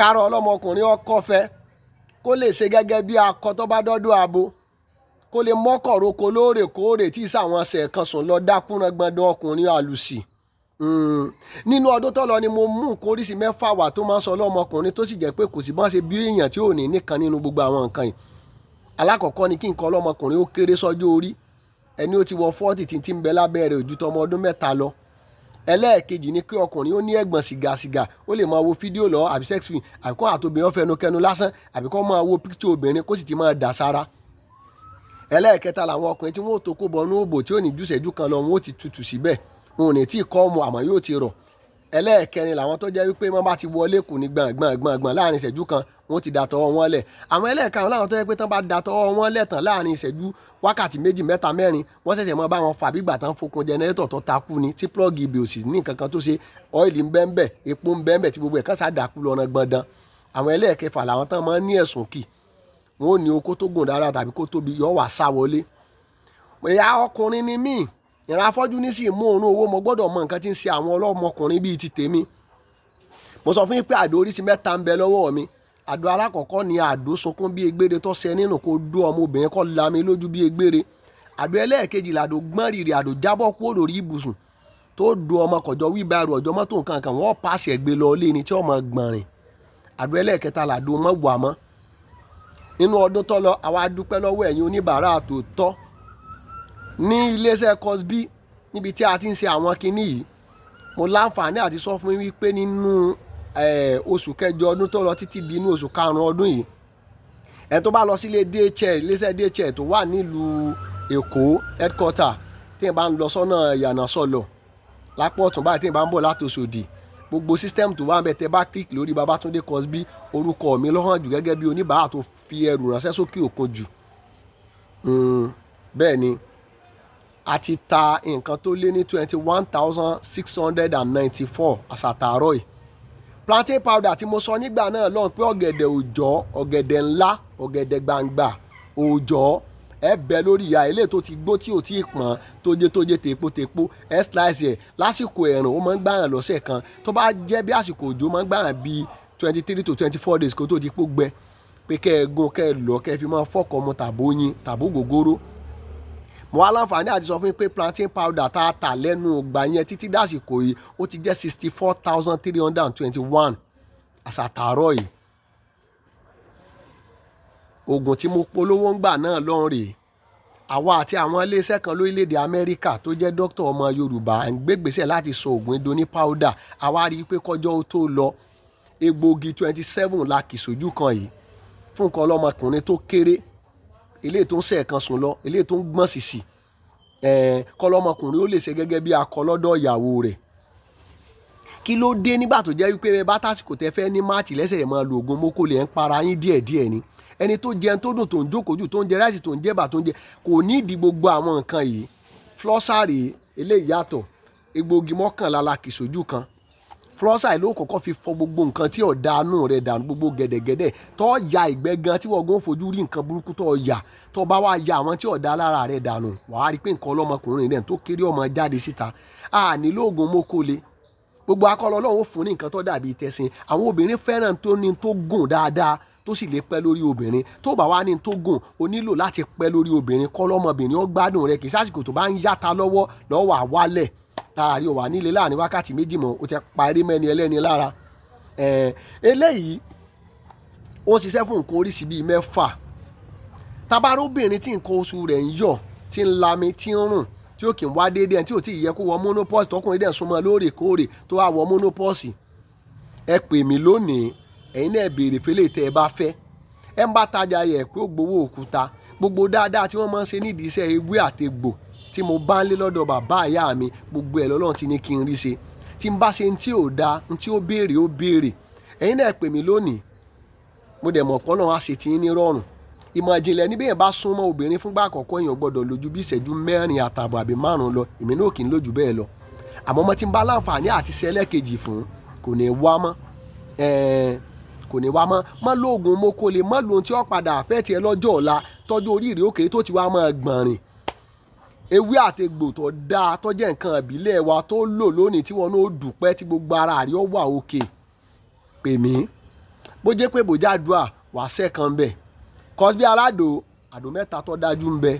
kárọ̀ ọlọ́mọkùnrin ọkọ fẹ́ kó lè ṣe gẹ́gẹ́ bí akọ tó bá dọ́dọ̀ abo kó lè mọ́kọ̀ roko lóòrèkóòrè tí ìsàwọn ṣẹ̀ kan sùn lọ dákúnran gbọ̀ndàn ọkùnrin àlùsì. Nínú ọdún tó lọ ni mo mú nǹkan oríṣi 6 wà tó máa ń sọ ọlọ́mọkùnrin tó sì jẹ́ pé kò sí bọ́n ṣe bí èèyàn tí ò ní nìkan nínú gbogbo àwọn nǹkan yìí. Alákọ̀ọ́kọ́ ni kí nǹkan ọlọ́mọkùnrin ó kéré sọ́jọ́ orí, ẹni ó ti wọ 40 tí ń bẹ lábẹ́ rẹ̀ ojú tọmọ ọdún 3 lọ. Ẹlẹ́ẹ̀kejì ni kí ọkùnrin ó ní ẹ̀gbọ̀n sìgàsìgà, ó lè máa wo fídíò lọ àbí sex film àbí kó àtobìnrin ó fẹnukẹnu lásán àbí kó máa wo píkítọ̀ obìnrin kó sì ti máa dà sára. Ẹlẹ́ẹ̀kẹta làwọn ọkùnrin tí wọ́n ò tó kó bọnú òbò tí ò ní jù ìṣẹ́jú kan lọ wọn ó ti tutù síbẹ̀, wọn ò ní tí ì kọ́ ọmọ àmọ́ yóò ti rọ̀. Ẹlẹ́ẹ̀kẹrin làwọn tó jẹ́ wípé wọ́n bá ti wọlé kù ní gbọ̀ngbọ̀ngbọ̀n láàrin ìṣẹ́jú kan wọ́n ti dàtọ̀ wọn lẹ̀. Àwọn ẹlẹ́ẹ̀karùn láwọn tó jẹ́ pé tán bá dàtọ̀ wọn lẹ̀ tán láàrin ìṣẹ́jú wákàtí 2, 3, 4 wọ́n ṣẹ̀ṣẹ̀ mọ́ bá wọn fà bígbà tán fokun jẹnẹrétọ̀ tó takú ni tí plọ́ọ̀gì ibè òsì ní nǹkan kan tó ṣe, ọ́ìlì ń bẹ́ńbẹ̀, epo ń bẹ́ńbẹ̀ tí gbogbo ẹ̀ kan ṣàdàkú lọ́nà gbọ̀ndàn. Àwọn ẹlẹ́ẹ̀kẹfà làwọn tán máa ń ní ẹ̀sùn kì, wọn ò ní okó tó gùn dára tàbí kó tóbi yọ wà sá wọlé. Ìyá ọkùnrin ni mí, ìran afọ́jú ní sì mú òórùn owó, mo gbọ́dọ̀ mọ nǹkan tí ń ṣe àwọn ọlọ́mọkùnrin bíi ti tèmi. Mo sọ fún yín pé àdó oríṣi 3 ń bẹ lọ́wọ́ mi. Àdó alákọ̀ọ́kọ́ ni àdó sunkún bí egbére tó ṣẹ nínú kó dó ọmọbìnrin kó lami lójú bí egbére. Àdó ẹlẹ́ẹ̀kejì làdó gbọ́n rìrì, àdó jábọ́ kúrò lórí ibùsùn tó do ọmọ kọjọ wíbàrù ọjọ́ mọ́tò nǹkan kan wọ́n pàṣẹ gbé lọ lé ni tí ọmọ gbọ̀nrìn. Àdó ẹlẹ́ẹ̀kẹta làdó mọ́ wà mọ́. Nínú ọdún tó lọ àwa dúpẹ́ lọ́wọ́ ẹ̀yin oníbàárà tòótọ́ ní iléeṣẹ́ COSB níbi tí a ti ń ṣe àwọn kinní yìí. Mo láǹfààní àti sọ fún yín wípé nínú oṣù kẹjọ ọdún tó lọ títí di inú oṣù karùn-ún ọdún yìí, ẹ tó bá lọ sílé DHL iléeṣẹ́ DHL tó wà nílùú Èkó headquarter tí ẹ bá ń lọ sọ́nà ìyànà sọ̀lọ̀ lápò ọ̀tún báyìí tí ẹ bá ń bọ̀ láti Òṣòdì, gbogbo system tó wà ń bẹ tẹ bá click lórí Babátúndé COSB orúkọ mi ló hàn jù gẹ́gẹ́ bí oníbàárà tó fi ẹrù ránṣẹ́ sókè òkun jù. Bẹ́ẹ̀ ni a ti ta nǹkan tó lé ní 21,694 àṣàtàárọ̀ yìí. Plantain powder tí mo sọ nígbà náà lọ́n pé ọ̀gẹ̀dẹ̀ òòjọ́, ọ̀gẹ̀dẹ̀ ńlá, ọ̀gẹ̀dẹ̀ gbangba òòjọ́ ẹ bẹ lórí ìyá ilé tó ti gbó tí ò tí ì pọ́n tójé tepo ẹ slice ẹ lásìkò ẹ̀rùn ó máa ń gbàyàn lọ́sẹ̀ kan, tó bá jẹ́ bí àsìkò òjò máa ń gbàyàn bíi 23 to 24 days kó tó di pó gbẹ pé kẹ́ ẹ gún kẹ́ ẹ lọ kẹ́ ẹ fi máa fọ́kọ̀ mu tàbóyin tàbó gògóró. Mo wá láǹfààní àti sọ fún yín pé plantain powder tá a tà lẹ́nu ọgbà yẹn títí dásìkò yìí ó ti jẹ́ 64,321 àṣàtàárọ̀ yìí. Oògùn tí mo polówó ń gbà náà lọ́n rèé. Àwa àti àwọn iléeṣẹ́ kan lórílẹ̀‐èdè Amẹ́ríkà tó jẹ́ dókítà ọmọ Yorùbá ń gbégbèsè láti sọ oògùn ido ní powder. Àwa rí i pé kọjọ́ ó tó lọ egbògi 27 la kì sójú kan yìí fún nǹkan ọlọ́mọkùnrin tó kéré, eléyìí tó ń ṣe ẹ̀kan sùn lọ, eléyìí tó ń gbọ̀n sìsì, kọ́lọ́mọkùnrin ó lè ṣe gẹ́gẹ́ bí akọ lọ́dọ̀ ìyàwó rẹ̀. Kí ló dé nígbà tó jẹ́ wípé bá tásìkò tẹ́ fẹ́ ní máàtì lẹ́sẹ̀ ẹ̀ máa lo oògùn mókòlè ń para yín díẹ̀díẹ̀ ni. Ẹni tó jẹun tó dùn tó ń jókòó jù tó ń jẹ ráìsì tó ń jẹ̀bà tó ń jẹ kò ní ìdí gbogbo àwọn nǹkan yìí. Flọ́sàrì eléyìí yàtọ̀, egbògi 11 la kì sójú kan. Flọ́sàrì ló kọ́kọ́ fi fọ gbogbo nǹkan tí ọ̀dàánú rẹ̀ dànù, gbogbo gẹ̀dẹ̀gẹ̀dẹ̀ tó ya ìgbẹ́ gan tí wọ́n gan fojú rí nǹkan burúkú tó yà tó bá wá ya àwọn tí ọ̀dà lára rẹ̀ dànù wàá rí pé nǹkan ọlọ́mọkùnrin rẹ̀ tó kéré ọmọ jáde síta. A nílò oògùn mókòlè, gbogbo akọ́lọ́ Ọlọ́run fún ní nǹkan tó dàbí tẹ̀sìn. Àwọn obìnrin fẹ́ràn tó ní tó gùn dáadáa tó sì lè pẹ́ lórí obìnrin. Tó bá wá ní tó gùn o nílò láti pẹ́ lórí obìnrin kọ́ lọ́mọbìnrin ó gbádùn rẹ̀ kì í sásìkò tó bá ń yáta lọ́wọ́ àwálẹ̀ tààrí ò wà nílé láàrin wákàtí 2 mọ́ o ti parí mẹ́ni ẹlẹ́ni lára. Eléyìí ó ṣiṣẹ́ fún nǹkan oríṣi bíi 6. Tabarobìnrin tí nǹkan oṣù rẹ̀ ń yọ̀ tí ń lami tí ń rùn tí ó kì í wá déédéé tí ò tí ì yẹ kó wọ menopause tọkùnrin dẹ̀ súnmọ́ lóòrèkóòrè tó wá wọ menopause, ẹ pè mí lónìí ẹ̀yin náà béèrè fẹ́lẹ́ tẹ́ ẹ bá fẹ́. Ẹ ń bá tajà yẹ pé ó gbowó òkúta gbogbo dáadáa tí wọ́n máa ń ṣe nídìí iṣẹ́ ewé àtegbò tí mo bá ń lé lọ́dọ̀ bàbá ìyá mi gbogbo ẹ̀ lọ́lọ́run ti ní kí n rí ṣe. Tí n bá ṣe ní tí ò da ní tí ó béèrè ẹ̀yin náà pè mí lónìí. Mo dẹ̀ mọ̀ pé Ọlọ́run á ṣe tí ní rọrùn. Ìmọ̀ ìjìnlẹ̀ níbí yẹn bá súnmọ́ obìnrin fúngbà àkọ́kọ́ èèyàn gbọ́dọ̀ lójú bí ìṣẹ́jú 4 àtààbọ̀ àbí 5 lọ, èmi náà kì í lójú bẹ́ẹ̀ lọ. Àmọ́ mo ti ń bá láǹfààní àti ṣẹlẹ́kejì fún kò ní wá mọ́. Kò ní wá mọ́. Má lo oògùn mókòlè, má lo ohun tí ó padà àfẹ́ tiẹ̀ lọ́jọ́ ọ̀la tọ́jú oríire òkè tó ti wá máa gbọ̀nrìn. Ewé àtegbò tó dáa tó jẹ́ nǹkan ìbílẹ̀ wa tó lò lónìí tí wọn ó dùpẹ́ tí gbogbo ara rẹ̀ ó wà òkè. Pè mí bó jẹ́ pé bòjá àdúrà wàá sẹ́kàn ń bẹ̀. COSB aládò àdó mẹ́ta tó dájú ń bẹ